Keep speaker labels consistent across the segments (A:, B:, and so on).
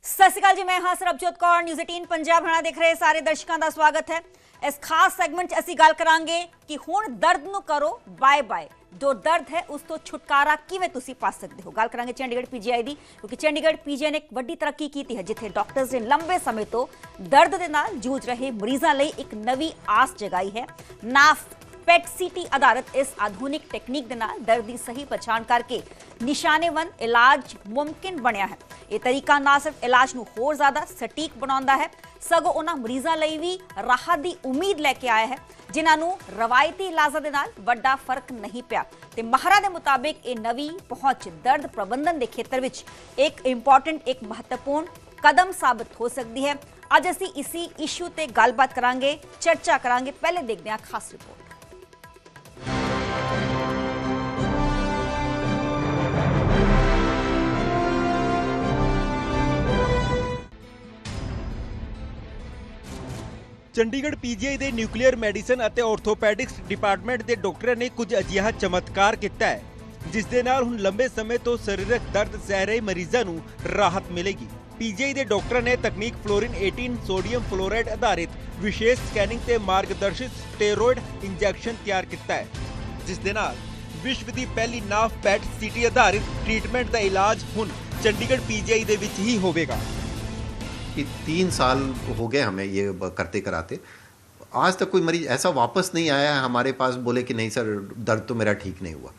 A: ਸਤਿ ਸ਼੍ਰੀ ਅਕਾਲ ਜੀ, ਮੈਂ ਹਾਂ ਸਰਬਜੋਤ ਕੌਰ। ਨਿਊਜ਼ 18 ਪੰਜਾਬ ਹਣਾ ਦੇਖ ਰਹੇ ਸਾਰੇ ਦਰਸ਼ਕਾਂ ਦਾ ਸਵਾਗਤ ਹੈ। ਇਸ ਖਾਸ ਸੈਗਮੈਂਟ 'ਚ ਅਸੀਂ ਗੱਲ ਕਰਾਂਗੇ ਕਿ ਹੁਣ ਦਰਦ ਨੂੰ ਕਰੋ ਬਾਏ ਬਾਏ। ਜੋ ਦਰਦ ਹੈ ਉਸ ਤੋਂ ਛੁਟਕਾਰਾ ਕਿਵੇਂ ਤੁਸੀਂ ਪਾ ਸਕਦੇ ਹੋ। ਗੱਲ ਕਰਾਂਗੇ ਚੰਡੀਗੜ੍ਹ ਪੀਜੀਆਈ ਦੀ, ਕਿਉਂਕਿ ਚੰਡੀਗੜ੍ਹ ਪੀਜੀਆਈ ਨੇ ਇੱਕ ਵੱਡੀ ਤਰੱਕੀ ਕੀਤੀ ਹੈ, ਜਿੱਥੇ ਡਾਕਟਰਸ ਨੇ ਲੰਬੇ ਸਮੇਂ ਤੋਂ ਦਰਦ ਦੇ ਨਾਲ ਜੂਝ ਰਹੇ ਮਰੀਜ਼ਾਂ ਲਈ ਇੱਕ ਨਵੀਂ ਆਸ ਜਗਾਈ ਹੈ। ਨਾਫ ਪੈਟ ਸੀਟੀ ਆਧਾਰਿਤ ਇਸ ਆਧੁਨਿਕ ਟੈਕਨੀਕ ਦੇ ਨਾਲ ਦਰਦ ਦੀ ਸਹੀ ਪਛਾਣ ਕਰਕੇ ਨਿਸ਼ਾਨੇਬੰਦ ਇਲਾਜ ਮੁਮਕਿਨ ਬਣਿਆ ਹੈ। ਇਹ ਤਰੀਕਾ ਨਾ ਸਿਰਫ ਇਲਾਜ ਨੂੰ ਹੋਰ ਜ਼ਿਆਦਾ ਸਟੀਕ ਬਣਾਉਂਦਾ ਹੈ, ਸਗੋਂ ਉਹਨਾਂ ਮਰੀਜ਼ਾਂ ਲਈ ਵੀ ਰਾਹਤ ਦੀ ਉਮੀਦ ਲੈ ਕੇ ਆਇਆ ਹੈ ਜਿਨ੍ਹਾਂ ਨੂੰ ਰਵਾਇਤੀ ਇਲਾਜਾਂ ਦੇ ਨਾਲ ਵੱਡਾ ਫਰਕ ਨਹੀਂ ਪਿਆ। ਤੇ ਮਾਹਰਾਂ ਦੇ ਮੁਤਾਬਿਕ ਇਹ ਨਵੀਂ ਪਹੁੰਚ ਦਰਦ ਪ੍ਰਬੰਧਨ ਦੇ ਖੇਤਰ ਵਿੱਚ ਇੱਕ ਮਹੱਤਵਪੂਰਨ ਕਦਮ ਸਾਬਤ ਹੋ ਸਕਦੀ ਹੈ। ਅੱਜ ਅਸੀਂ ਇसी ਇਸ਼ੂ ਤੇ ਗੱਲਬਾਤ ਕਰਾਂਗੇ, ਚਰਚਾ ਕਰਾਂਗੇ। ਪਹਿਲੇ ਦੇਖਦੇ ਹਾਂ ਖਾਸ ਰਿਪੋਰਟ।
B: ਚੰਡੀਗੜ੍ਹ ਪੀਜੀਆਈ ਦੇ ਨਿਊਕਲੀਅਰ ਮੈਡੀਸਨ ਅਤੇ ਆਰਥੋਪੈਡਿਕਸ ਡਿਪਾਰਟਮੈਂਟ ਦੇ ਡਾਕਟਰਾਂ ਨੇ ਕੁਝ ਅਜਿਹਾ ਚਮਤਕਾਰ ਕੀਤਾ ਹੈ ਜਿਸ ਦੇ ਨਾਲ ਹੁਣ ਲੰਬੇ ਸਮੇਂ ਤੋਂ ਸਰੀਰਕ ਦਰਦ ਸਹਿ ਰਹੇ ਮਰੀਜ਼ਾਂ ਨੂੰ ਰਾਹਤ ਮਿਲੇਗੀ। ਪੀਜੀਆਈ ਦੇ ਡਾਕਟਰਾਂ ਨੇ ਤਕਨੀਕ ਫਲੋਰਿਨ 18 ਸੋਡੀਅਮ ਫਲੋਰਾਈਡ ਆਧਾਰਿਤ ਵਿਸ਼ੇਸ਼ ਸਕੈਨਿੰਗ ਤੇ ਮਾਰਗਦਰਸ਼ਿਤ ਸਟੀਰੋਇਡ ਇੰਜੈਕਸ਼ਨ ਤਿਆਰ ਕੀਤਾ ਹੈ, ਜਿਸ ਦੇ ਨਾਲ ਵਿਸ਼ਵ ਦੀ ਪਹਿਲੀ ਨਾਫ ਪੈਟ ਸੀਟੀ ਆਧਾਰਿਤ ਟ੍ਰੀਟਮੈਂਟ ਦਾ ਇਲਾਜ ਹੁਣ ਚੰਡੀਗੜ੍ਹ पीजीआई ਦੇ ਵਿੱਚ ਹੀ ਹੋਵੇਗਾ।
C: कि 3 साल हो गए हमें ये करते कराते, आज तक कोई मरीज ऐसा वापस नहीं आया है हमारे पास बोले कि नहीं सर दर्द तो मेरा ठीक नहीं हुआ।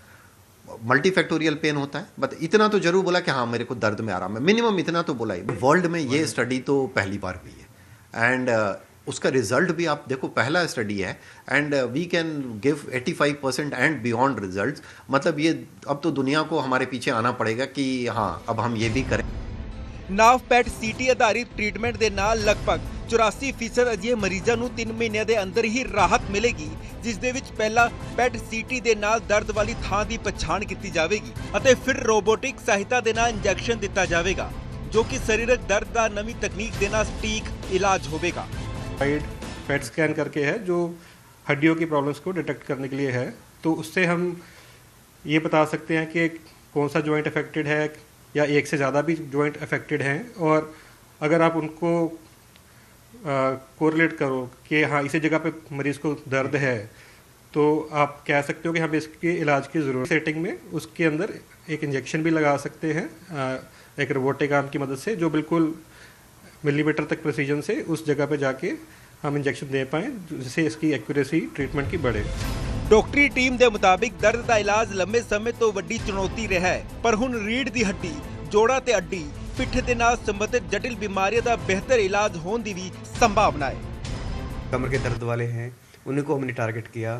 C: मल्टीफैक्टोरियल पेन होता है, बट इतना तो जरूर बोला कि हाँ मेरे को दर्द में आराम है, मिनिमम इतना तो बोला है। वर्ल्ड में ये स्टडी तो पहली बार हुई है एंड उसका रिजल्ट भी आप देखो, पहला स्टडी है and we can give 85% and beyond result. मतलब ये अब तो दुनिया को हमारे पीछे आना पड़ेगा कि हाँ अब हम ये भी करें।
B: ਨਾਫ ਪੈਟ ਸੀਟੀ ਆਧਾਰਿਤ ਟ੍ਰੀਟਮੈਂਟ ਦੇ ਨਾਲ ਲਗਭਗ 84% ਅਜਿਹੇ ਮਰੀਜ਼ਾਂ ਨੂੰ 3 ਮਹੀਨਿਆਂ ਦੇ ਅੰਦਰ ਹੀ ਰਾਹਤ ਮਿਲੇਗੀ, ਜਿਸ ਦੇ ਵਿੱਚ ਪਹਿਲਾਂ ਪੈਟ ਸੀਟੀ ਦੇ ਨਾਲ ਦਰਦ ਵਾਲੀ ਥਾਂ ਦੀ ਪਛਾਣ ਕੀਤੀ ਜਾਵੇਗੀ ਅਤੇ ਫਿਰ ਰੋਬੋਟਿਕ ਸਹਾਇਤਾ ਦੇ ਨਾਲ ਇੰਜੈਕਸ਼ਨ ਦਿੱਤਾ ਜਾਵੇਗਾ, ਜੋ ਕਿ ਸਰੀਰਕ ਦਰਦ ਦਾ ਨਵੀਂ ਤਕਨੀਕ ਦੇ ਨਾਲ ਸਟੀਕ ਇਲਾਜ होगा।
D: पेट स्कैन करके है जो हड्डियों की प्रॉब्लम्स को डिटेक्ट करने के लिए है, तो उससे हम ये बता सकते हैं कि कौन सा जॉइंट अफेक्टेड है या एक से ज़्यादा भी जॉइंट अफेक्टेड हैं। और अगर आप उनको कोरिलेट करो कि हाँ इसी जगह पे मरीज़ को दर्द है, तो आप कह सकते हो कि हम इसके इलाज की ज़रूरत सेटिंग में उसके अंदर एक इंजेक्शन भी लगा सकते हैं एक रोबोटिक आर्म की मदद से, जो बिल्कुल मिलीमीटर तक प्रिसीजन से उस जगह पे जाके हम इंजेक्शन दे पाएँ, जिससे इसकी एक्यूरेसी ट्रीटमेंट की बढ़े।
B: ਡਾਕਟਰੀ ਟੀਮ ਦੇ ਮੁਤਾਬਿਕ ਦਰਦ ਦਾ ਇਲਾਜ ਲੰਬੇ ਸਮੇਂ ਤੋਂ ਵੱਡੀ ਚੁਣੌਤੀ ਰਿਹਾ ਹੈ, ਪਰ ਹੁਣ ਰੀੜ੍ਹ ਦੀ ਹੱਡੀ, ਜੋੜਾਂ ਤੇ ਅੱਡੀ, ਪਿੱਠ ਦੇ ਨਾਲ ਸੰਬੰਧਿਤ ਜਟਿਲ ਬਿਮਾਰੀਆਂ ਦਾ ਬਿਹਤਰ ਇਲਾਜ ਹੋਣ ਦੀ ਵੀ ਸੰਭਾਵਨਾ है।
E: कमर के दर्द वाले हैं उन्हीं को हमने टारगेट किया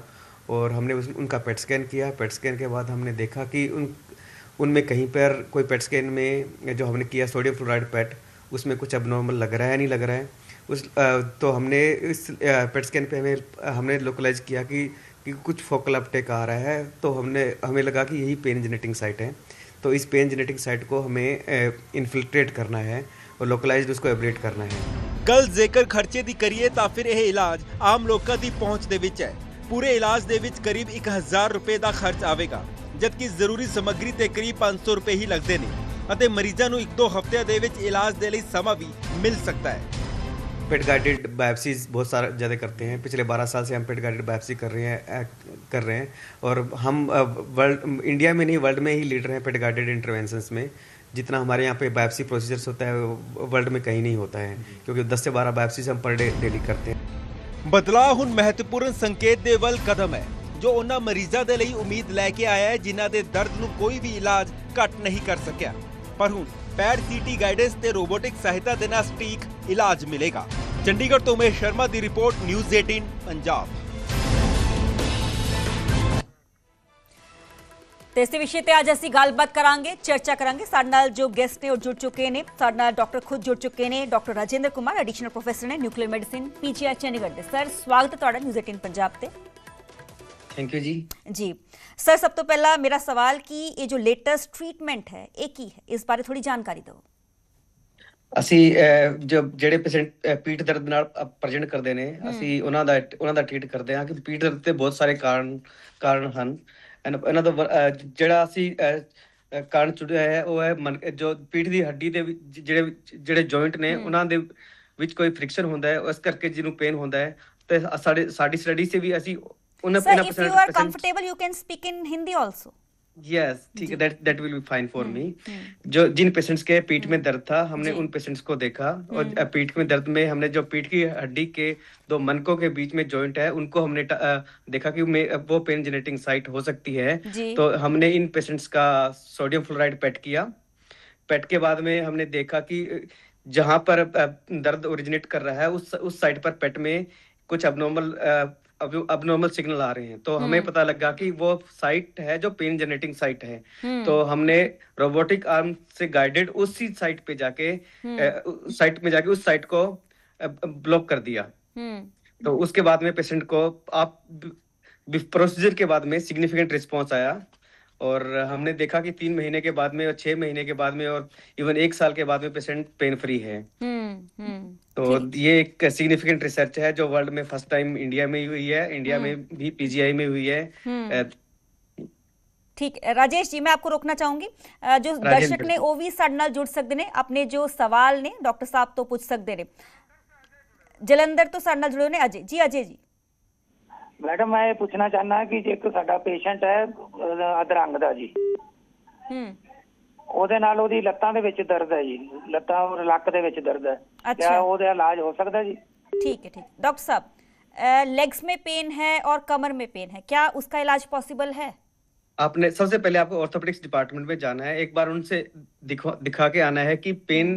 E: और हमने उनका पेट स्कैन किया। पेट स्कैन के बाद हमने देखा कि उनमें कहीं पर कोई पेट स्कैन में जो हमने किया सोडियम फ्लोराइड पेट, उसमें कुछ अबनॉर्मल लग रहा है या नहीं लग रहा है। तो हमने इस पेट स्कैन पे हमने लोकलाइज किया कि कुछ फोकल अपटेक आ रहा है, तो हमें लगा कि यही पेन जेनेटिंग साइट है। तो इस पेन जेनेटिंग साइट को हमें इन्फिल्ट्रेट करना है और लोकलाइज्ड उसको एब्लेट करना है।
B: ਗੱਲ ਜੇਕਰ ਖਰਚੇ ਦੀ ਕਰੀਏ ਤਾਂ ਫਿਰ ਇਹ ਇਲਾਜ ਆਮ ਲੋਕਾਂ ਦੀ ਪਹੁੰਚ ਦੇ ਵਿੱਚ ਹੈ। ਪੂਰੇ ਇਲਾਜ ਦੇ ਵਿੱਚ ਕਰੀਬ 1000 ਰੁਪਏ ਦਾ ਖਰਚ ਆਵੇਗਾ, ਜਦਕਿ ਜ਼ਰੂਰੀ ਸਮੱਗਰੀ ਤੇ ਕਰੀਬ 500 ਰੁਪਏ ਹੀ ਲੱਗਦੇ ਨੇ ਅਤੇ ਮਰੀਜ਼ਾਂ ਨੂੰ 1-2 ਹਫ਼ਤਿਆਂ ਦੇ ਵਿੱਚ ਇਲਾਜ ਦੇ ਲਈ ਸਮਾਂ ਵੀ ਮਿਲ ਸਕਦਾ ਹੈ।
E: पेट गाइडेड बायोप्सीज बहुत सारा ज़्यादा करते हैं। पिछले 12 साल से हम पेट गाइडेड बायोप्सी कर रहे हैं और हम इंडिया में नहीं वर्ल्ड में ही लीडर हैं पेट गाइडेड इंटरवेंशंस में। जितना हमारे यहाँ पे बायोप्सी प्रोसीजर्स होता है वर्ल्ड में कहीं नहीं होता है, क्योंकि 10 से 12 बायोप्सीज हम पर डे डेली करते हैं।
B: ਬਦਲਾਅ ਹੁਣ ਮਹੱਤਵਪੂਰਨ ਸੰਕੇਤ ਦੇ ਵੱਲ ਕਦਮ ਹੈ, ਜੋ ਉਹਨਾਂ ਮਰੀਜ਼ਾਂ ਦੇ ਲਈ ਉਮੀਦ ਲੈ ਕੇ ਆਇਆ ਹੈ ਜਿਨ੍ਹਾਂ ਦੇ ਦਰਦ ਨੂੰ ਕੋਈ ਵੀ ਇਲਾਜ ਘੱਟ ਨਹੀਂ ਕਰ ਸਕਿਆ, ਪਰ ਹੁਣ ਪੈਡ ਸੀਟੀ ਗਾਈਡੈਂਸ ਤੇ ਰੋਬੋਟਿਕ ਸਹਾਇਤਾ ਦੇ ਨਾਲ ਸਟੀਕ ਇਲਾਜ ਮਿਲੇਗਾ। ਚੰਡੀਗੜ੍ਹ ਤੋਂ ਉਮੇਸ਼ ਸ਼ਰਮਾ ਦੀ ਰਿਪੋਰਟ, ਨਿਊਜ਼ 18 ਪੰਜਾਬ।
A: ਤੇ ਇਸੇ ਵਿਸ਼ੇ ਤੇ ਅੱਜ ਅਸੀਂ ਗੱਲਬਾਤ ਕਰਾਂਗੇ, ਚਰਚਾ ਕਰਾਂਗੇ। ਸਾਡੇ ਨਾਲ ਜੋ ਗੈਸਟ ਨੇ ਉਹ ਜੁੜ ਚੁੱਕੇ ਨੇ, ਸਾਡੇ ਨਾਲ ਡਾਕਟਰ ਖੁਦ ਜੁੜ ਚੁੱਕੇ ਨੇ। Doctor Rajinder Kumar additional professor ਨੇ ਨਿਊਕਲੀਅਰ ਮੈਡੀਸਿਨ ਪੀਜੀਆਈ ਚੰਡੀਗੜ੍ਹ ਦੇ। ਸਰ ਸਵਾਗਤ ਹੈ ਤੁਹਾਡਾ ਨਿਊਜ਼ 18 ਪੰਜਾਬ ਤੇ।
E: थैंक यू
A: जी सर, सब तो पहला मेरा सवाल कि ये जो लेटेस्ट ट्रीटमेंट है ये की है, इस बारे थोड़ी जानकारी दो।
F: ਅਸੀਂ ਜੋ ਜਿਹੜੇ ਪੇਸ਼ੈਂਟ ਪੀਠ ਦਰਦ ਨਾਲ ਪ੍ਰੈਜ਼ੈਂਟ ਕਰਦੇ ਨੇ, ਅਸੀਂ ਉਹਨਾਂ ਦਾ ਟ੍ਰੀਟ ਕਰਦੇ ਹਾਂ ਕਿ ਪੀਠ ਦਰਦ ਤੇ ਬਹੁਤ ਸਾਰੇ ਕਾਰਨ ਹਨ। ਇਹਨਾਂ ਦਾ ਜਿਹੜਾ ਅਸੀਂ ਕਾਰਨ ਜੁੜਿਆ ਹੈ ਉਹ ਹੈ ਜੋ ਪੀਠ ਦੀ ਹੱਡੀ ਦੇ ਜਿਹੜੇ ਜੁਆਇੰਟ ਨੇ ਉਹਨਾਂ ਦੇ ਵਿੱਚ ਕੋਈ ਫ੍ਰਿਕਸ਼ਨ ਹੁੰਦਾ ਹੈ, ਉਸ ਕਰਕੇ ਜਿਹਨੂੰ ਪੇਨ ਹੁੰਦਾ ਹੈ। ਤੇ ਸਾਡੀ ਸਟੱਡੀ ਸੇ ਵੀ ਅਸੀਂ
A: Sir, if you are comfortable, you can speak in Hindi also.
F: Yes ठीक है, that will be fine for me. जो जिन पेशेंट्स के पीठ में दर्द था हमने उन पेशेंट्स को देखा, और पीठ में दर्द में हमने जो पीठ की हड्डी के दो मनकों के बीच में जॉइंट है उनको हमने देखा कि वो पेन जनरेटिंग साइट हो सकती है। तो हमने इन पेशेंट्स का सोडियम फ्लोराइड पेट किया। पेट के बाद में हमने देखा कि जहां पर दर्द ओरिजिनेट कर रहा है उस साइट पर पेट में कुछ अबनॉर्मल सिग्नल आ रहे हैं। तो हमें पता लगा कि वो साइट है जो पेन जनरेटिंग साइट है। तो हमने रोबोटिक आर्म से गाइडेड उसी साइट पे जाके उस साइट को ब्लॉक कर दिया। तो उसके बाद में पेशेंट को प्रोसीजर के बाद में सिग्निफिकेंट रिस्पॉन्स आया, और हमने देखा कि 3 महीने के बाद में और 6 महीने के बाद में और इवन 1 साल के बाद में पेशेंट पेन फ्री है। तो ये एक सिग्निफिकेंट रिसर्च है जो वर्ल्ड में फर्स्ट टाइम इंडिया में हुई है, इंडिया में भी पीजीआई में हुई है।
A: ठीक है राजेश जी, मैं आपको रोकना चाहूंगी। जो दर्शक ने ਉਹ ਵੀ ਸਾਡੇ ਨਾਲ ਜੁੜ ਸਕਦੇ ਨੇ, ਆਪਣੇ ਜੋ ਸਵਾਲ ਨੇ ਡਾਕਟਰ ਸਾਹਿਬ ਤੋਂ ਪੁੱਛ ਸਕਦੇ ਨੇ। ਜਲੰਧਰ ਤੋਂ ਸਾਡੇ ਨਾਲ ਜੁੜੇ ਨੇ ਅਜੇ ਜੀ। ਅਜੇ ਜੀ
G: मैडम मैं ये पूछना चाहना कि एक साडा पेशेंट है अधरंग दा जी, ਉਹਦੇ ਨਾਲ ਉਹਦੀ ਲੱਤਾਂ ਦੇ ਵਿੱਚ ਦਰਦ ਹੈ ਜੀ, ਲੱਤਾਂ ਔਰ ਲੱਕ ਦੇ ਵਿੱਚ ਦਰਦ है। क्या ਉਹਦਾ इलाज हो सकता है जी?
A: ठीक है डॉक्टर साहब, लेग्स में पेन है और कमर में पेन है, क्या उसका इलाज पॉसिबल है?
F: आपने सबसे पहले आपको ऑर्थोपेडिक्स डिपार्टमेंट में जाना है, एक बार उनसे दिखा के आना है कि पेन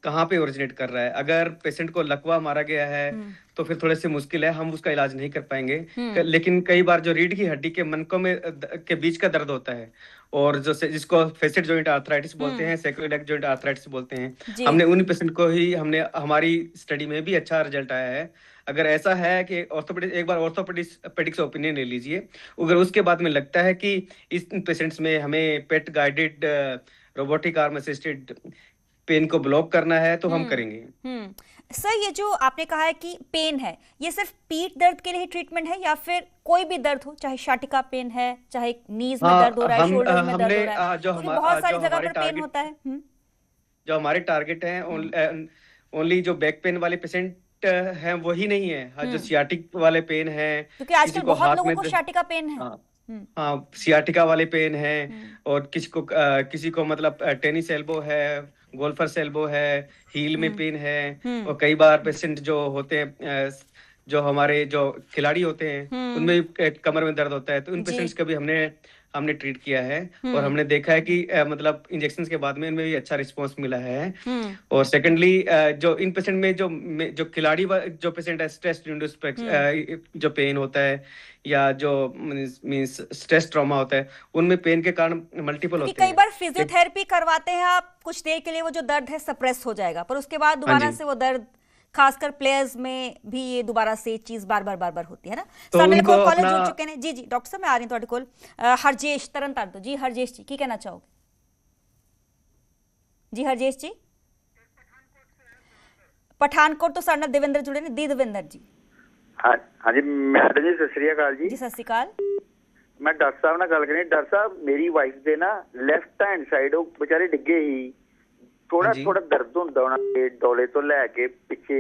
F: कहाँ पे ओरिजिनेट कर रहा है। अगर पेशेंट को लकवा मारा गया है तो फिर थोड़े से मुश्किल है, हम उसका इलाज नहीं कर पाएंगे। लेकिन कई बार जो रीढ़ की हड्डी के मनकों में के बीच का दर्द होता है, और जो जिसको फेसेट जॉइंट आर्थराइटिस बोलते हैं, सैक्रोइलेक जॉइंट आर्थराइटिस बोलते हैं, हमने उन पेशेंट को ही हमारी स्टडी में भी अच्छा रिजल्ट आया है। अगर ऐसा है कि एक बार ऑर्थोपेडिक्स ओपिनियन ले लीजिए, अगर उसके बाद में लगता है कि इस पेशेंट्स में हमें PET guided robotic arm assisted pain को ब्लॉक करना है तो हम करेंगे।
A: सर, ये जो आपने कहा है कि पेन है, ये सिर्फ पीठ दर्द के लिए ट्रीटमेंट है या फिर कोई भी दर्द हो, चाहे शाटिका पेन है, चाहे नीज में दर्द हो रहा है, शोल्डर में दर्द हो रहा है, क्योंकि बहुत सारी जगह पर पेन होता है।
F: जो हमारे टारगेट हैं ओनली जो बैक पेन वाले पेशेंट हैं वही नहीं है, जो सियाटिक वाले पेन है,
A: क्योंकि आजकल बहुत लोगों को शाटिका पेन है।
F: हाँ सियाटिका वाले पेन है, और किसी को मतलब टेनिस एल्बो है, गोल्फर्स एल्बो है, हील में पेन है, और कई बार पेशेंट जो होते हैं जो हमारे जो खिलाड़ी होते हैं उनमें भी कमर में दर्द होता है। तो उन पेशेंट्स का भी हमने ट्रीट किया है, और हमने देखा है कि मतलब इंजेक्शन के बाद में इनमें भी अच्छा रिस्पांस मिला है। और सेकेंडली जो इन पेशेंट में जो खिलाड़ी जो पेशेंट है स्ट्रेस जो पेन होता है या जो मींस स्ट्रेस ट्रॉमा होता है, उनमें पेन के कारण मल्टीपल होते हैं।
A: कई बार फिजियोथेरेपी करवाते हैं आप, कुछ देर के लिए वो जो दर्द है सप्रेस हो जाएगा, पर उसके बाद दोबारा से वो दर्द, खासकर प्लेयर्स में भी ये दोबारा से चीज बार बार होती है ना।
F: तो
A: सामने कोल कॉलेज जुड़ चुके हैं जी। डॉक्टर साहब मैं आ रही हूं ਤੁਹਾਡੇ ਕੋਲ। हरजेश तरनतारण तो जी। हरजेश जी की कहना चाहोगे? जी हरजेश जी। पठानकोट तो साडे नाल देवेंद्र जुड़े ने। देवेंद्र जी।
H: हाँ जी मैडम जी सत श्री अकाल जी।
A: सत श्री अकाल।
H: मैं डॉक्टर साहब नाल गल करनी। डॉक्टर साहब मेरी वाइफ दे ना लेफ्ट हैंड साइड वो बेचारे डिगे ही थोड़ा दर्द ਹੁੰਦਾ ਉਹਨਾਂ ਦੇ ਡੋਲੇ ਤੋਂ ਲੈ ਕੇ ਪਿੱਛੇ,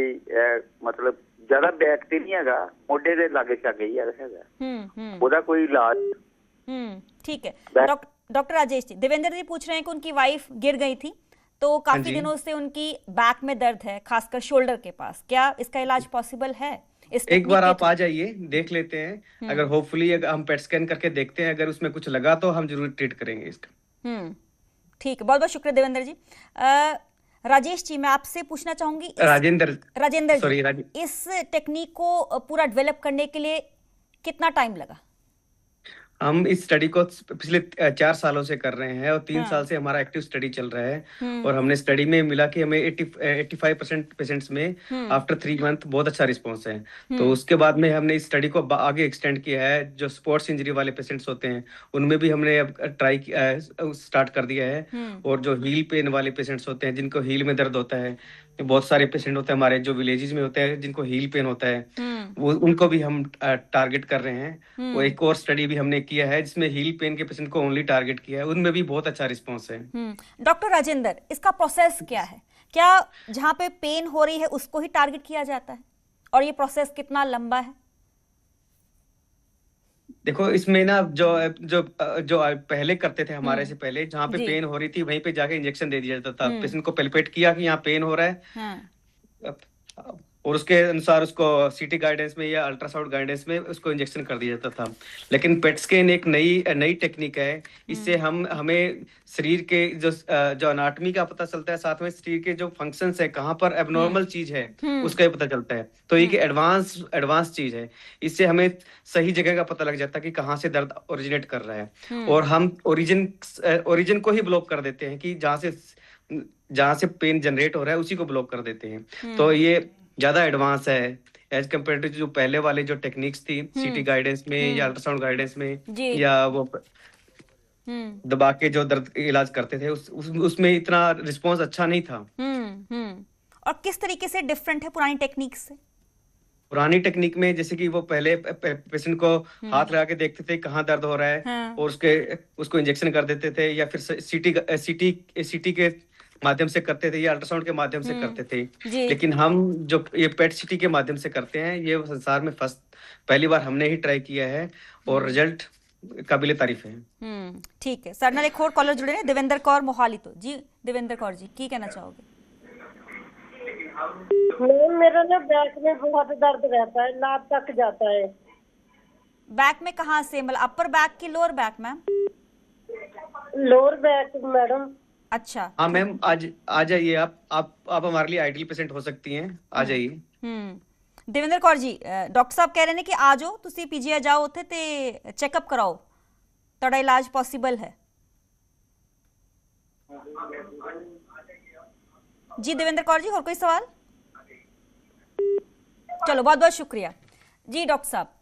H: मतलब ज्यादा बैक ਤੇ ਨਹੀਂ ਹੈਗਾ, ਮੋਢੇ ਦੇ ਲਾਗੇ ਛਾਗੇ ਹੀ ਹੈਗਾ। ਉਹਦਾ ਕੋਈ इलाज?
A: ठीक है डॉक्टर राजेश जी। देवेंद्र जी पूछ रहे हैं कि उनकी वाइफ गिर गई थी तो काफी दिनों से उनकी बैक में दर्द है, खासकर शोल्डर के पास, क्या इसका इलाज पॉसिबल है?
F: एक बार आप आ जाइए, देख लेते हैं। अगर होपफुली हम पेट स्कैन करके देखते हैं, अगर उसमें कुछ लगा तो हम जरूर ट्रीट करेंगे इसका।
A: ठीक है, बहुत बहुत शुक्रिया देवेंद्र जी। राजेश जी मैं आपसे पूछना चाहूंगी, राजेंद्र जी, इस टेक्निक को पूरा डेवलप करने के लिए कितना टाइम लगा?
F: हम इस स्टडी को पिछले 4 सालों से कर रहे हैं, और 3 साल से हमारा एक्टिव स्टडी चल रहा है। और हमने स्टडी में मिला कि हमें 85% पेशेंट्स में आफ्टर 3 मंथ बहुत अच्छा रिस्पांस है। तो उसके बाद में हमने इस स्टडी को आगे एक्सटेंड किया है। जो स्पोर्ट्स इंजरी वाले पेशेंट्स होते हैं उनमें भी हमने अब स्टार्ट कर दिया है। और जो हील पेन वाले पेशेंट्स होते हैं, जिनको हील में दर्द होता है, बहुत सारे पेशेंट होते हैं हमारे जो विलेजेस में होते हैं जिनको हील पेन होता है, वो उनको भी हम टारगेट कर रहे हैं। वो एक और स्टडी भी हमने किया है जिसमें हील पेन के पेशेंट को ओनली टारगेट किया है, उनमें भी बहुत अच्छा रिस्पॉन्स है।
A: डॉक्टर राजेंद्र, इसका प्रोसेस क्या है? क्या जहां पे पेन हो रही है उसको ही टारगेट किया जाता है, और ये प्रोसेस कितना लंबा है?
F: देखो इसमें ना जो जो जो पहले करते थे हमारे से पहले, जहाँ पे पेन हो रही थी वहीं पे जाके इंजेक्शन दे दिया जाता था। पेशेंट को पेल्पेट किया कि यहाँ पेन हो रहा है,
A: हाँ।
F: और उसके अनुसार उसको सीटी गाइडेंस में या अल्ट्रासाउंड गाइडेंस में उसको इंजेक्शन कर दिया जाता था। लेकिन पेट स्कैन एक नई टेक्निक है। इससे हमें शरीर के जो अनाटमी का पता चलता है, साथ में शरीर के जो फंक्शंस है, कहाँ पर एबनॉर्मल चीज है उसका भी पता चलता है। तो ये एडवांस चीज है। इससे हमें सही जगह का पता लग जाता है कि कहाँ से दर्द ओरिजिनेट कर रहा है, और हम ओरिजिन को ही ब्लॉक कर देते हैं कि जहाँ से पेन जनरेट हो रहा है उसी को ब्लॉक कर देते हैं। तो ये ज्यादा एडवांस है एज कम्पेयर टू जो पहले वाले जो टेक्निक्स थी सीटी गाइडेंस में या अल्ट्रासाउंड गाइडेंस में, या वो दबा के जो दर्द इलाज करते थे उसमें इतना रिस्पांस अच्छा नहीं था।
A: और किस तरीके से डिफरेंट है पुरानी टेक्निक से?
F: पुरानी टेक्निक में जैसे कि वो पहले पेशेंट को हाथ लगा के देखते थे कहाँ दर्द हो रहा है, और उसको इंजेक्शन कर देते थे, या फिर सीटी के माध्यम से करते थे या अल्ट्रासाउंड के माध्यम से करते थे। लेकिन हम जो ये पेट सीटी के माध्यम से करते हैं, ये संसार में पहली बार हमने ही ट्राई किया है, और रिजल्ट काबिले तारीफ है।
A: ठीक है सर, एक और कॉलर जुड़े हैं, देवेंद्र कौर मोहाली तो। जी देवेंद्र कौर जी, की कहना चाहोगे?
I: मेरा ना बैक में बहुत दर्द रहता है, नाक तक जाता है।
A: बैक में कहाँ से, मतलब अपर बैक की lower back? Ma'am
I: lower back madam.
A: अच्छा
F: हाँ मैम, आज आ जाइए आप हमारे लिए आइडियल पेशेंट हो सकती हैं, आ जाइए।
A: देवेंद्र कौर जी, डॉक्टर साहब कह रहे हैं कि आ जाओ, तुसी पीजीआई जाओ उत्थे ते चेकअप कराओ, तोड़ा इलाज पॉसिबल है। जी देवेंद्र कौर जी, और कोई सवाल? चलो बहुत बहुत शुक्रिया जी। डॉक्टर साहब,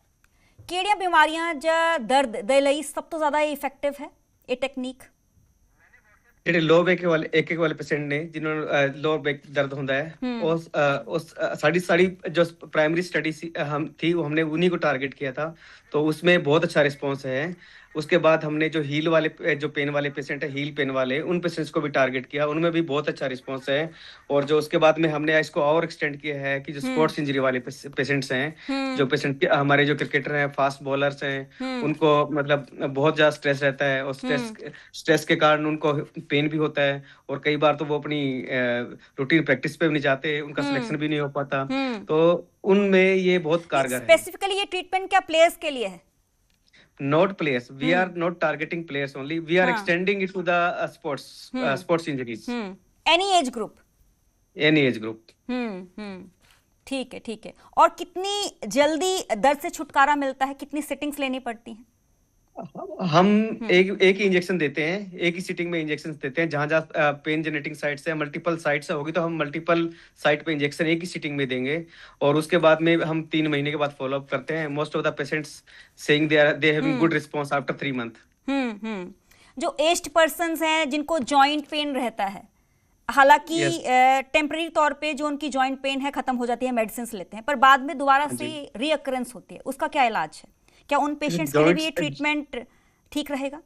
A: केड़ियां बीमारियां जा दर्द दे लई सब तो ज्यादा इफेक्टिव है ये टेक्निक?
F: ਜਿਹੜੇ ਲੋ ਬੈਕ ਵਾਲੇ ਇੱਕ ਵਾਲੇ ਪੇਸ਼ੈਂਟ ਨੇ ਜਿਨ੍ਹਾਂ ਨੂੰ ਲੋਅਰ बैक दर्द होता है, उस साड़ी जो प्राइमरी स्टडी थी वो हमने उन्हीं को टारगेट किया था, तो उसमें बहुत अच्छा रिस्पांस है। उसके बाद हमने जो हील वाले जो पेन वाले पेशेंट है, हील पेन वाले, उन पेशेंट्स को भी टारगेट किया, उनमें भी बहुत अच्छा रिस्पांस है। और जो उसके बाद में हमने इसको और एक्सटेंड किया है कि जो स्पोर्ट्स इंजरी वाले पेशेंट्स हैं, जो पेशेंट हमारे जो क्रिकेटर हैं, फास्ट बॉलर्स हैं, उनको मतलब बहुत ज्यादा स्ट्रेस रहता है, और स्ट्रेस के कारण उनको पेन भी होता है, और कई बार तो वो अपनी रूटीन प्रैक्टिस पे भी नहीं जाते, उनका सिलेक्शन भी नहीं हो पाता, तो उनमें ये बहुत कारगर है।
A: स्पेसिफिकली ये ट्रीटमेंट क्या प्लेयर्स के लिए है?
F: Not players. We are not targeting players only. We are extending it to the sports injuries.
A: Any age group.
F: Any age group.
A: ठीक है ठीक है। और कितनी जल्दी दर्द से छुटकारा मिलता है, कितनी सिटिंग्स लेनी पड़ती हैं?
F: हम एक ही इंजेक्शन देते हैं, एक ही सिटिंग में इंजेक्शन देते हैं। जहां जहां पेन जनरेटिंग साइट्स है, मल्टीपल साइट्स होगी तो हम मल्टीपल साइट पे इंजेक्शन एक ही सिटिंग में देंगे, और उसके बाद में हम 3 महीने के बाद फॉलो अप करते हैं। Most of the patients saying they having good response after 3 month.
A: जो एज्ड पर्संस हैं जिनको जॉइंट पेन रहता है, हालांकि टेम्पररी तौर पे जो उनकी जॉइंट पेन है खत्म हो जाती है, मेडिसिन लेते हैं, पर बाद में दोबारा से रीअकरेंस होती है, उसका क्या इलाज है? क्या उन पेशेंट्स के लिए भी ये ट्रीटमेंट ठीक रहेगा?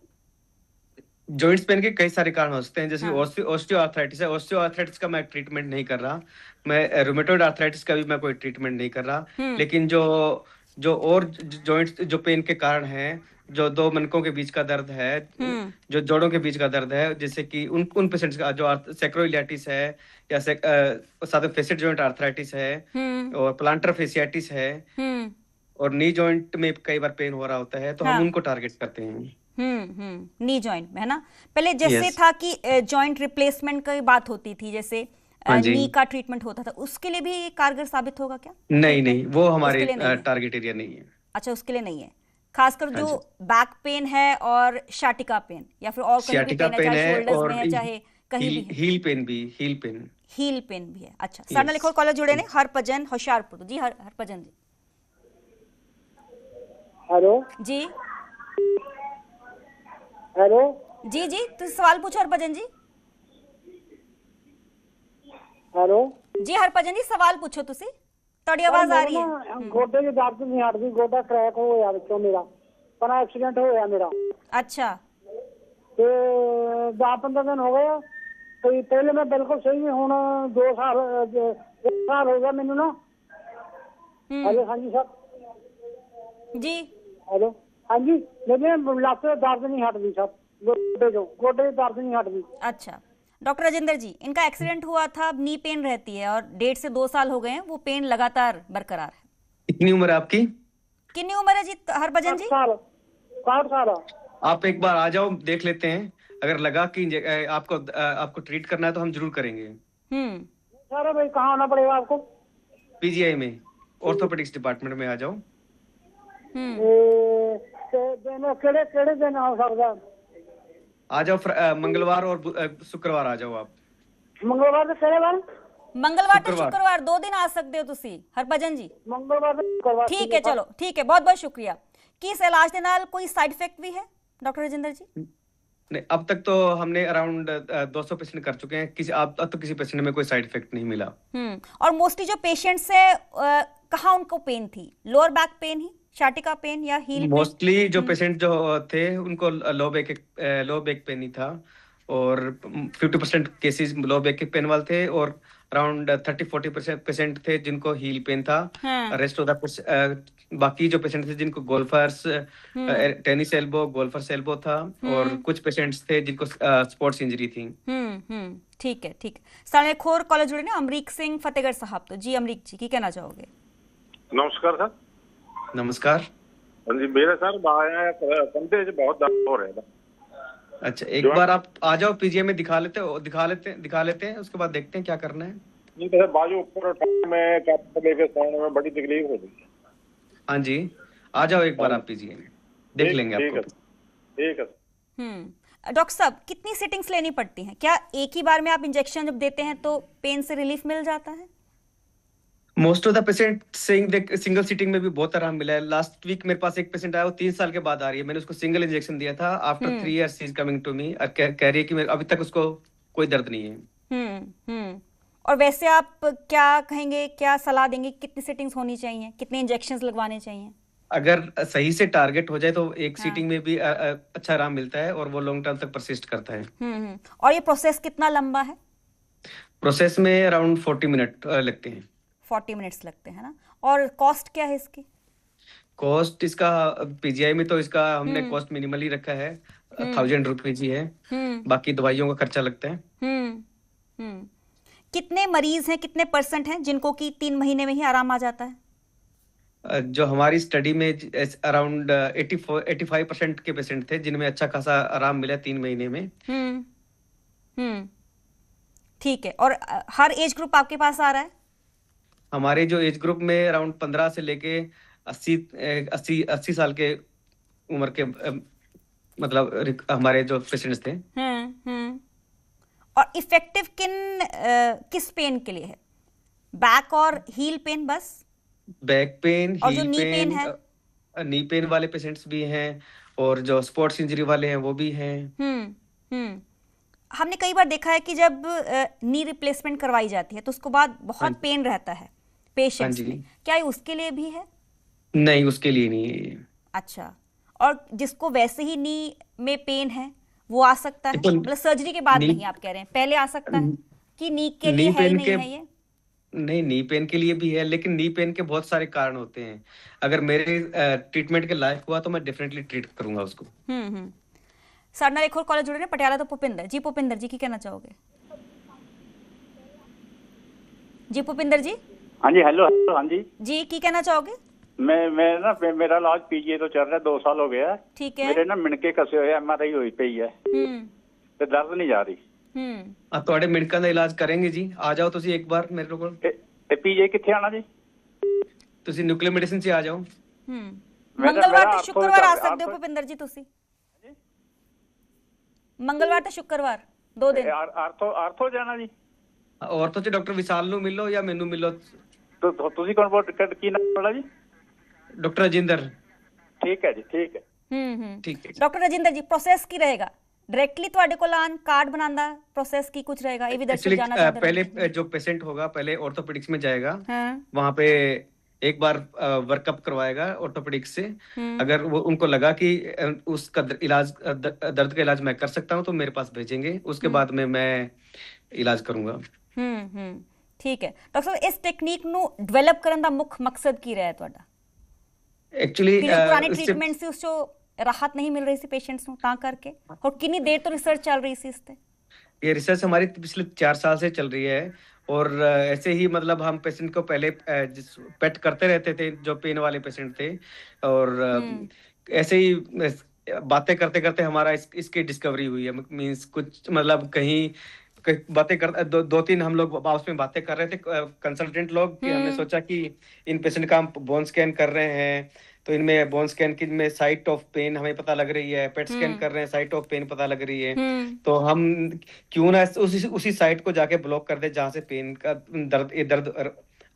F: जॉइंट्स पेन के कई सारे कारण हो सकते हैं, जैसे ऑस्टियोआर्थराइटिस है। ऑस्टियोआर्थराइटिस का मैं ट्रीटमेंट नहीं कर रहा, मैं रूमेटॉइड आर्थराइटिस का भी मैं कोई ट्रीटमेंट नहीं कर रहा। लेकिन जो और जॉइंट्स जो पेन के कारण हैं, जो 2 मनकों के बीच का दर्द है, जो जोड़ों के बीच का दर्द है, जैसे कि उन पेशेंट्स का जो सैक्रोइलियाटिस है, या साथ में फेसिड जॉइंट आर्थराइटिस है, और प्लांटर फेसियाटिस है, और नी जॉइंट में कई बार पेन हो रहा होता है, तो हम उनको टारगेट करते हैं।
A: नी जॉइंट में है ना? पहले जैसे था कि जॉइंट रिप्लेसमेंट की बात होती थी, जैसे नी का ट्रीटमेंट होता था, उसके लिए भी कारगर साबित होगा क्या?
F: नहीं, वो हमारे टारगेट एरिया नहीं है।
A: अच्छा, उसके लिए नहीं है। खासकर जो बैक पेन है और शाटिका पेन, या फिर और कहीं भी पेन है, चाहे शोल्डर्स में है, चाहे कहीं भी, हील पेन भी है। अच्छा सर, ना लिखो कॉलेज जुड़े ने हरभजन होशियारपुर। जी हरभजन जी।
I: हेलो
A: जी।
I: हेलो
A: जी, तो सवाल पूछो हरभजन जी।
I: ਹੈਲੋ
A: जी हरभजन जी सवाल पूछो तुसी, ਤੁਹਾਡੀ ਆਵਾਜ਼ ਆ ਰਹੀ ਹੈ।
I: ਗੋਡੇ ਦੀ ਦਰਦ ਨਹੀਂ ਹਟਦੀ, ਗੋਡਾ ਕ੍ਰੈਕ ਹੋਇਆ ਵਿੱਚੋਂ ਮੇਰਾ, ਪਰ ਐਕਸੀਡੈਂਟ ਹੋਇਆ ਮੇਰਾ।
A: अच्छा
I: ਤੇ 10-15 ਦਿਨ ਹੋ ਗਏ ਆ, ਤੇ ਪਹਿਲੇ ਮੈਂ ਬਿਲਕੁਲ ਸਹੀ ਸੀ, ਹੁਣ 2 ਸਾਲ 1 ਸਾਲ ਹੋ ਗਿਆ ਮੈਨੂੰ ਨਾ। ਹੈਲੋ ਹਾਂਜੀ ਸਰ
A: जी
I: ਹੈਲੋ ਹਾਂਜੀ, ਮੇਰੇ ਲੱਤ ਤੇ ਦਰਦ ਨਹੀਂ ਹਟਦੀ ਸਰ, गोडे दर्द नहीं हट गई।
A: अच्छा डॉक्टर राजेंद्र जी, इनका एक्सीडेंट हुआ था, अब नी पेन रहती है और 1.5 से 2 साल हो गए हैं, वो पेन लगातार बरकरार है।
F: कितनी उम्र है आपकी?
A: कितनी उम्र है जी हरभजन जी?
I: 60 साल।
F: आप एक बार आ जाओ, देख लेते हैं, अगर लगा कि आपको ट्रीट करना है तो हम जरूर करेंगे।
I: सर भाई कहाँ आना पड़ेगा आपको?
F: पीजीआई में ऑर्थोपेडिक्स डिपार्टमेंट में आ जाओ।
I: केड़े दिन आ सकदा?
F: आ जाओ मंगलवार और शुक्रवार आ जाओ आप।
I: मंगलवार से केड़े बार?
A: मंगलवार तो शुक्रवार 2 दिन आ सकते हो तुसी हरभजन जी।
I: मंगलवार से शुक्रवार
A: ठीक है, चलो ठीक है, बहुत बहुत शुक्रिया। किस इलाज के नाल कोई साइड इफेक्ट भी है डॉक्टर राजेंद्र जी?
F: नहीं, अब तक तो हमने अराउंड 200 पेशेंट कर चुके हैं, अब तक किसी पेशेंट में कोई साइड इफेक्ट नहीं मिला।
A: और मोस्टली जो पेशेंट्स है कहाँ उनको पेन थी? लोअर बैक पेन ही, शाटिका पेन या हील?
F: मोस्टली जो पेशेंट जो थे उनको लो बैक पेन ही था, और 50% केसेस लो बैक पेन वाले थे, और अराउंड 30-40% पेशेंट थे जिनको हील पेन था। रेस्ट ऑफ द बाकी जो पेशेंट थे जिनको golfer's tennis elbow, golfer's elbow था, और कुछ पेशेंट्स थे जिनको स्पोर्ट्स इंजरी थी।
A: ठीक है, ठीक है। सारे एक और कॉलेज जुड़े ना, अमरीक सिंह फतेहगढ़ साहब, तो जी अमरीक जी की कहना चाहोगे?
J: नमस्कार सर।
F: नमस्कार।
J: हाँ जी, मेरे सर कंधे से बहुत दर्द हो रहा है।
F: अच्छा, एक बार आप आ जाओ पीजीआई में, दिखा लेते हैं, उसके बाद देखते हैं क्या करना है।
J: नहीं तो बाजू ऊपर उठाने में, कप लेके सोने में बड़ी तकलीफ हो रही है।
F: हाँ जी, आ जाओ एक बार आप पीजीआई में, देख लेंगे आपको।
J: ठीक है।
A: डॉक्टर साहब, कितनी सिटिंग्स लेनी पड़ती हैं? क्या एक ही बार में आप इंजेक्शन जब देते हैं तो पेन से रिलीफ मिल जाता है?
F: Most of the patient single sitting में भी बहुत आराम मिला है। लास्ट वीक मेरे पास एक पेशेंट आया, वो 3 साल के बाद आ रही है, मैंने उसको सिंगल इंजेक्शन दिया था। After 3 years she is coming to me, कह रही है कि अभी तक उसको कोई दर्द नहीं है।
A: और वैसे आप क्या कहेंगे, क्या सलाह देंगे, कितनी सिटिंग्स होनी चाहिए, कितने इंजेक्शंस लगवाने चाहिए?
F: अगर सही से टारगेट हो जाए तो एक सीटिंग में भी अच्छा आराम मिलता है, और वो लॉन्ग टर्म तक परसिस्ट करता है।
A: और ये प्रोसेस कितना लंबा है?
F: प्रोसेस में अराउंड 40 मिनट लगते हैं।
A: 40 मिनट्स लगते हैं ना। और कॉस्ट क्या है इसकी?
F: कॉस्ट इसका पीजीआई में तो इसका हमने कॉस्ट मिनिमल ही रखा है, 1000 रुपीज ही है, बाकी दवाइयों का खर्चा लगता है।
A: कितने मरीज हैं, कितने % हैं जिनको कि 3 महीने में ही आराम आ जाता है?
F: जो हमारी स्टडी में अराउंड 85% के पेशेंट थे जिनमें अच्छा खासा आराम मिला 3 महीने में।
A: ठीक है। और हर एज ग्रुप आपके पास आ रहा है?
F: हमारे जो एज ग्रुप में अराउंड 15 से लेके 80 साल के उम्र के मतलब हमारे जो पेशेंट्स थे।
A: और इफेक्टिव किस पेन के लिए है? बैक और हील पेन बस?
F: बैक पेन,
A: और जो नी पेन है?
F: नी पेन वाले पेशेंट्स भी हैं, और जो स्पोर्ट्स इंजरी वाले हैं वो भी हैं।
A: हमने कई बार देखा है कि जब नी रिप्लेसमेंट करवाई जाती है तो उसके बाद बहुत पेन रहता है पेशेंट्स में, क्या ये उसके लिए भी है?
F: नहीं, उसके लिए नहीं है।
A: अच्छा, और जिसको वैसे ही नी में पेन है वो आ सकता है, मतलब सर्जरी के बाद नहीं, आप कह रहे हैं पहले आ सकता है कि नी के लिए है नहीं है ये?
F: नहीं, नी पेन के लिए भी है, लेकिन नी पेन के बहुत सारे कारण होते हैं। अगर मेरे ट्रीटमेंट के लायक हुआ तो मैं डेफिनेटली ट्रीट करूंगा उसको।
A: साडे नाल एक और कॉलेज जुड़े ने पटियाला तो भुपिंदर जी। भुपिंदर जी की कहना चाहोगे? जी भुपिंदर जी।
K: हाँ जी, हेलो हाँ
A: जी की कहना चाहोगे?
K: मैं ना मेरा इलाज पीजीआई तो चल रहा है, 2 साल हो गया।
A: ठीक है।
K: मेरे ना मिणके कसे हुए, MRI हुई पई है, ਤੇ ਦਰਦ ਨਹੀਂ ਜਾ ਰਹੀ।
F: ਤੁਹਾਡੇ ਮਿਣਕਾਂ ਦਾ ਇਲਾਜ ਕਰਾਂਗੇ ਜੀ, ਆ ਜਾਓ ਤੁਸੀਂ ਇੱਕ ਵਾਰ ਮੇਰੇ ਕੋਲ।
K: ਤੇ ਪੀजीਆਈ ਕਿੱਥੇ ਆਣਾ ਜੀ?
F: ਤੁਸੀਂ ਨਿਊਕਲੀਅਰ ਮੈਡੀਸਿਨ 'ਚ ਆ ਜਾਓ।
A: ਮੰਗਲਵਾਰ ਤੇ ਸ਼ੁੱਕਰਵਾਰ ਆ ਸਕਦੇ ਹੋ ਭੁਪਿੰਦਰ ਜੀ ਤੁਸੀਂ? ਮੰਗਲਵਾਰ ਤੇ ਸ਼ੁੱਕਰਵਾਰ 2 ਦਿਨ।
K: ਆਰਥੋ ਜਾਣਾ ਜੀ?
F: ਆਰਥੋ 'ਚ ਡਾਕਟਰ ਵਿਸ਼ਾਲ ਨੂੰ ਮਿਲੋ ਜਾਂ ਮੈਨੂੰ ਮਿਲੋ।
K: ਤੁਸੀਂ ਕੌਣ ਬੋਲ, ਕੀ ਨਾਮ ਹੈ ਜੀ?
F: डॉक्टर राजेंद्र।
K: ठीक है जी, ठीक है।
F: ठीक है।
A: डॉक्टर राजेंद्र जी, प्रोसेस की रहेगा डायरेक्टली ਤੁਹਾਡੇ ਕੋਲ ਆਣ ਕਾਰਡ ਬਣਾਉਣ ਦਾ प्रोसेस की कुछ रहेगा? ये भी दर्शक जानना चाहते हैं।
F: पहले जो पेशेंट होगा पहले ऑर्थोपेडिक्स में जाएगा,
A: हाँ।
F: वहां पे एक बार वर्कअप करवाएगा ऑर्थोपेडिक्स से। अगर वो उनको लगा कि उसका इलाज दर्द का इलाज मैं कर सकता हूँ तो मेरे पास भेजेंगे, उसके बाद में मैं इलाज करूंगा।
A: ठीक है डॉक्टर साहब, इस टेक्निक ਨੂੰ ਡਿਵੈਲਪ ਕਰਨ ਦਾ ਮੁੱਖ ਮਕਸਦ ਕੀ ਰਿਹਾ ਤੁਹਾਡਾ?
F: एक्चुअली
A: ਪੁਰਾਣੀ ਟ੍ਰੀਟਮੈਂਟ ਸੀ ਉਸ ਤੋਂ ਰਾਹਤ नहीं मिल रही थी पेशेंट्स ਨੂੰ, ਤਾਂ ਕਰਕੇ और कितनी देर तो रिसर्च चल रही थी इस पे?
F: ये रिसर्च हमारी पिछले 4 साल से चल रही है और ऐसे ही मतलब हम पेशेंट को पहले पेट करते रहते थे जो पेन वाले पेशेंट थे, और ऐसे ही बातें करते करते हमारा इसकी डिस्कवरी हुई है। मींस कुछ मतलब कहीं बातें कर दो तीन हम लोग आपस में बातें कर रहे थे कंसल्टेंट लोग, कि हमने सोचा कि इन पेशेंट का हम बोन स्कैन कर रहे हैं तो इनमें बोन स्कैन की में साइट ऑफ पेन हमें पता लग रही है, पेट स्कैन कर रहे हैं साइट ऑफ पेन पता लग रही है, तो हम क्यों ना उसी साइट को जाके ब्लॉक कर दे जहाँ से पेन का दर्द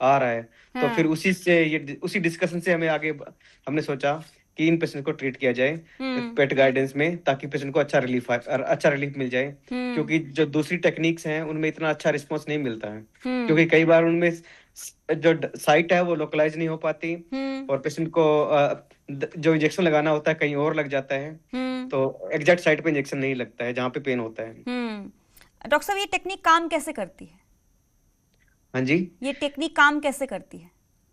F: आ रहा है। तो फिर उसी डिस्कशन से हमें आगे हमने सोचा कि इन पेशेंट को ट्रीट किया जाए पेट गाइडेंस में, ताकि पेशेंट को अच्छा रिलीफ मिल जाए, क्योंकि जो दूसरी टेक्निक्स हैं उनमें इतना अच्छा रिस्पॉन्स नहीं मिलता है, क्योंकि कई बार उनमें जो साइट है वो लोकलाइज नहीं हो पाती और पेशेंट को जो इंजेक्शन लगाना होता है कहीं और लग जाता है, तो एग्जैक्ट साइट पे इंजेक्शन नहीं लगता है जहाँ पे पेन होता है।
A: डॉक्टर साहब, ये टेक्निक काम कैसे करती है?
F: हाँ जी,
A: ये टेक्निक काम कैसे करती है?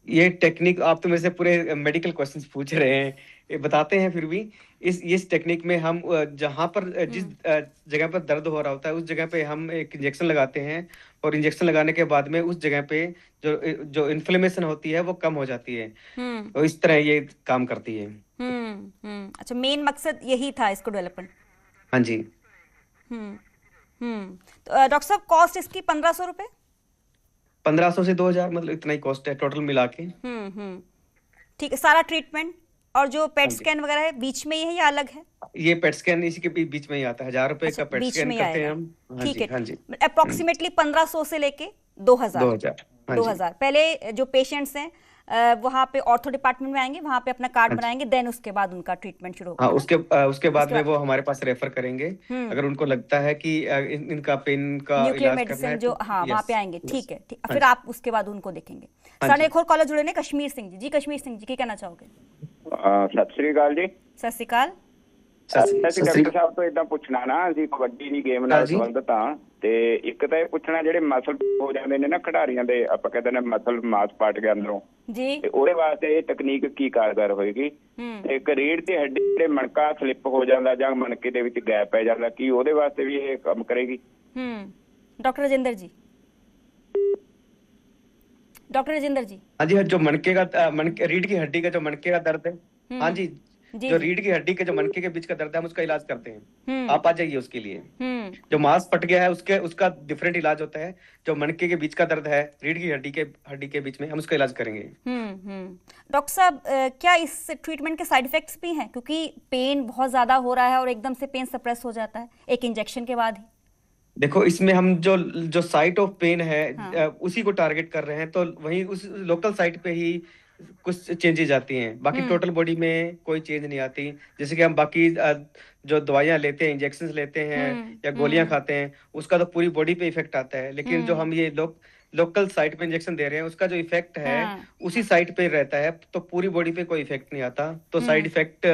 F: ये टेक्निक आप तो मेरे से पूरे मेडिकल क्वेश्चंस पूछ रहे हैं, ये बताते हैं। फिर भी इस टेक्निक में हम जहाँ पर जिस जगह पर दर्द हो रहा होता है उस जगह पे हम एक इंजेक्शन लगाते हैं, और इंजेक्शन लगाने के बाद में उस जगह पे जो इन्फ्लेमेशन होती है वो कम हो जाती है, तो इस तरह ये काम करती है।
A: अच्छा, मेन मकसद यही था इसको डेवलपमेंट?
F: हाँ जी।
A: तो डॉक्टर साहब, कॉस्ट इसकी 1500 रुपए?
F: 1500 से 2000, मतलब इतना ही कॉस्ट है टोटल मिला के।
A: ठीक है। सारा ट्रीटमेंट और जो पेट स्कैन वगैरह है बीच में ही है या अलग है?
F: ये पेट स्कैन इसी के बीच में ही आता है, 1000 रुपए का पेट स्कैन करते हैं हम।
A: ठीक है। हाँ जी। अप्रोक्सीमेटली 1500 से लेके 2000 पहले जो पेशेंट्स हैं वहाँ पे ऑर्थो डिपार्टमेंट में आएंगे, वहाँ पे अपना कार्ड बनाएंगे, देन उसके बाद उनका ट्रीटमेंट शुरू होगा।
F: हाँ, उसके बाद में वो हमारे पास रेफर करेंगे अगर उनको लगता है कि इनका पेन का
A: न्यूक्लियर मेडिसिन जो वहाँ पे आएंगे। ठीक है। फिर आप उसके बाद उनको देखेंगे। साढ़े एक और कॉलर जुड़े ने, कश्मीर सिंह जी। कश्मीर सिंह जी, क्या कहना चाहोगे?
K: सत श्री अकाल जी।
A: सत श्री अकाल।
K: ਡਾਕਟਰ ਸਾਹਿਬ ਤੋਂ ਇਦਾਂ ਪੁੱਛਣਾ ਨਾ, ਅਸੀਂ ਕਬੱਡੀ ਦੀ ਗੇਮ ਨਾਲ ਸੰਬੰਧਿਤ ਹਾਂ, ਤੇ ਇੱਕ ਤਾਂ ਇਹ ਪੁੱਛਣਾ ਜਿਹੜੇ ਮਸਲ ਹੋ ਜਾਂਦੇ ਨੇ ਨਾ ਖਿਡਾਰੀਆਂ ਦੇ, ਆਪਾਂ ਕਹਿੰਦੇ ਨੇ ਮਸਲ ਮਾਸ ਪਾਟ ਕੇ ਅੰਦਰੋਂ ਜੀ, ਤੇ ਉਹਦੇ ਵਾਸਤੇ ਇਹ ਤਕਨੀਕ ਕੀ ਕਾਰਗਰ ਹੋਏਗੀ? ਤੇ ਇੱਕ ਰੀੜ ਦੀ ਹੱਡੀ ਜਿਹੜੇ ਮਣਕਾ ਸਲਿੱਪ ਹੋ ਜਾਂਦਾ ਜਾਂ ਮਣਕੇ ਦੇ ਵਿੱਚ ਗੈਪ ਪੈ ਜਾਂਦਾ, ਕੀ ਉਹਦੇ ਵਾਸਤੇ ਵੀ ਇਹ ਕੰਮ ਕਰੇਗੀ?
A: डॉक्टर राजेंद्र जी। डॉक्टर राजेंद्र जी।
F: हाँ जी, जो रीढ़ की हड्डी का जो मणके का दर्द है, हाँ जी, जो रीढ़ की हड्डी के जो मणके के बीच का दर्द है हम उसका इलाज करते हैं, आप आ जाइए उसके लिए। जो मांस फट गया है उसका डिफरेंट इलाज होता है, जो मणके के बीच का दर्द है रीढ़ की हड्डी के बीच में हम उसका इलाज करेंगे।
A: डॉक्टर साहब, क्या इस ट्रीटमेंट के साइड इफेक्ट्स भी हैं? क्योंकि पेन बहुत ज्यादा हो रहा है और एकदम से पेन सप्रेस हो जाता है एक इंजेक्शन के बाद ही।
F: देखो, इसमें हम जो साइट ऑफ पेन है उसी को टारगेट कर रहे हैं, तो वही उस लोकल साइट पे ही कुछ चेंजेस आती हैं, बाकी टोटल बॉडी में कोई चेंज नहीं आती। जैसे कि हम बाकी जो दवाइयां लेते हैं, इंजेक्शन लेते हैं या गोलियां खाते हैं, उसका तो पूरी बॉडी पे इफेक्ट आता है, लेकिन जो हम ये लोकल साइट पे इंजेक्शन दे रहे हैं उसका जो इफेक्ट है उसी साइट पे रहता है, तो पूरी बॉडी पे कोई इफेक्ट नहीं आता। तो साइड इफेक्ट,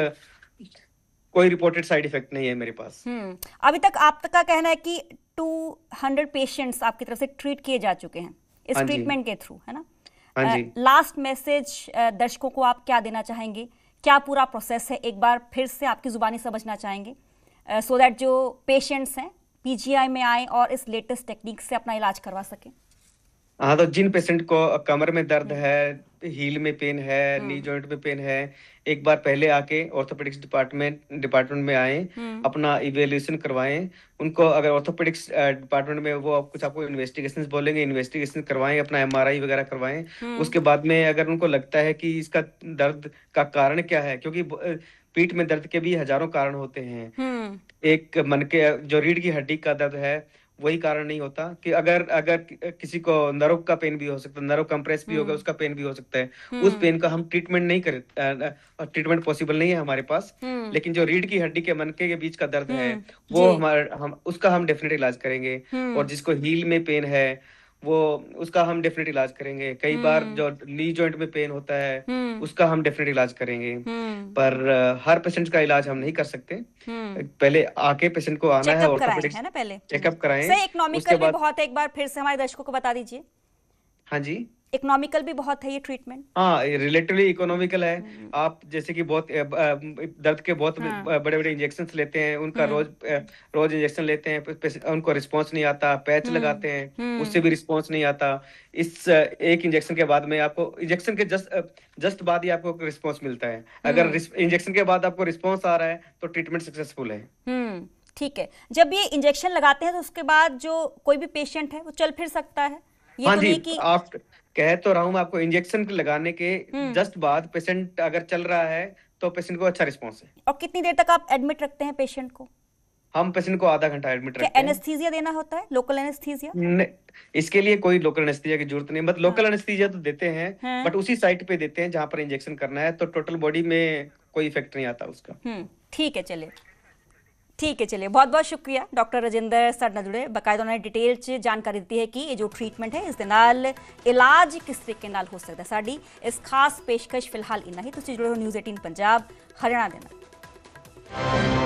F: कोई रिपोर्टेड साइड इफेक्ट नहीं है मेरे पास।
A: अभी तक आप तक का कहना है कि 200 पेशेंट्स आपकी तरफ से ट्रीट किए जा चुके हैं इस ट्रीटमेंट के थ्रू, है ना? लास्ट मैसेज दर्शकों को आप क्या देना चाहेंगे? क्या पूरा प्रोसेस है, एक बार फिर से आपकी जुबानी समझना चाहेंगे, सो दैट जो पेशेंट्स हैं पीजीआई में आए और इस लेटेस्ट टेक्निक से अपना इलाज करवा सकें?
F: हाँ, तो जिन पेशेंट को कमर में दर्द है, हील में पेन है, नी जॉइंट में पेन है, एक बार पहले आके ऑर्थोपेडिक्स डिपार्टमेंट में आए, अपना इवेल्युएशन करवाएं। उनको अगर ऑर्थोपेडिक्स डिपार्टमेंट में वो कुछ आपको इन्वेस्टिगेशन बोलेंगे, इन्वेस्टिगेशन करवाएं, अपना MRI वगैरह करवाएं। उसके बाद में अगर उनको लगता है कि इसका दर्द का कारण क्या है, क्योंकि पीठ में दर्द के भी हजारों कारण होते हैं। एक मन के जो रीढ़ की हड्डी का दर्द है वही कारण नहीं होता कि अगर किसी को नर्व का पेन भी हो सकता है, नर्व कंप्रेस भी होगा, उसका पेन भी हो सकता है, उस पेन का हम ट्रीटमेंट नहीं कर, ट्रीटमेंट पॉसिबल नहीं है हमारे पास। लेकिन जो रीढ़ की हड्डी के मनके के बीच का दर्द है वो उसका हम डेफिनेट इलाज करेंगे। और जिसको हील में पेन है वो उसका हम डेफिनेट इलाज करेंगे। कई बार जो नी जॉइंट में पेन होता है उसका हम डेफिनेट इलाज करेंगे। पर हर पेशेंट का इलाज हम नहीं कर सकते। पहले आके पेशेंट को आना है, ऑर्थोपेडिक्स है ना, पहले चेकअप कराएं।
A: सर इकोनॉमिकल भी बहुत है, एक बार फिर से हमारे दर्शकों को बता दीजिए।
F: हाँ जी,
A: इकोनॉमिकल भी बहुत है ये ट्रीटमेंट।
F: हाँ, रिलेटिवली इकोनॉमिकल है। आप जैसे कि बहुत दर्द के बहुत बड़े बड़े इंजेक्शन लेते हैं, उनका रोज इंजेक्शन लेते हैं, उनको रिस्पांस नहीं आता, पैच लगाते हैं उससे भी रिस्पांस नहीं आता। इस एक इंजेक्शन के बाद में आपको इंजेक्शन के जस्ट बाद ही आपको रिस्पांस मिलता है। अगर इंजेक्शन के बाद आपको रिस्पांस आ रहा है तो ट्रीटमेंट सक्सेसफुल है।
A: ठीक है, जब ये इंजेक्शन लगाते हैं तो उसके बाद जो कोई भी पेशेंट है वो चल फिर सकता है?
F: हाँ जी, आप कह तो रहा हूँ मैं आपको, इंजेक्शन लगाने के जस्ट बाद पेशेंट अगर चल रहा है तो पेशेंट को अच्छा रिस्पांस है।
A: और कितनी देर तक आप एडमिट रखते हैं पेशेंट को?
F: हम पेशेंट को आधा घंटा एडमिट रखते हैं।
A: एनेस्थीसिया देना होता है, लोकल एनेस्थीसिया?
F: इसके लिए कोई लोकल एनेस्थीसिया की जरूरत नहीं, मतलब लोकल एनेस्थीसिया तो देते हैं बट उसी साइट पे देते हैं जहाँ पर इंजेक्शन करना है, तो टोटल बॉडी में कोई इफेक्ट नहीं आता उसका।
A: ठीक है, चलिए ठीक है, चलिए बहुत बहुत शुक्रिया डॉक्टर राजेंद्र सर ने जुड़े बकायदा उन्होंने डिटेल च जानकारी दी है कि ये जो ट्रीटमेंट है इसके नाल इलाज किस तरीके नाल हो सकता है। साड़ी इस खास पेशकश फिलहाल इन्ना ही। तुसीं जुड़े हो न्यूज़ 18 पंजाब हरियाणा दे नाल।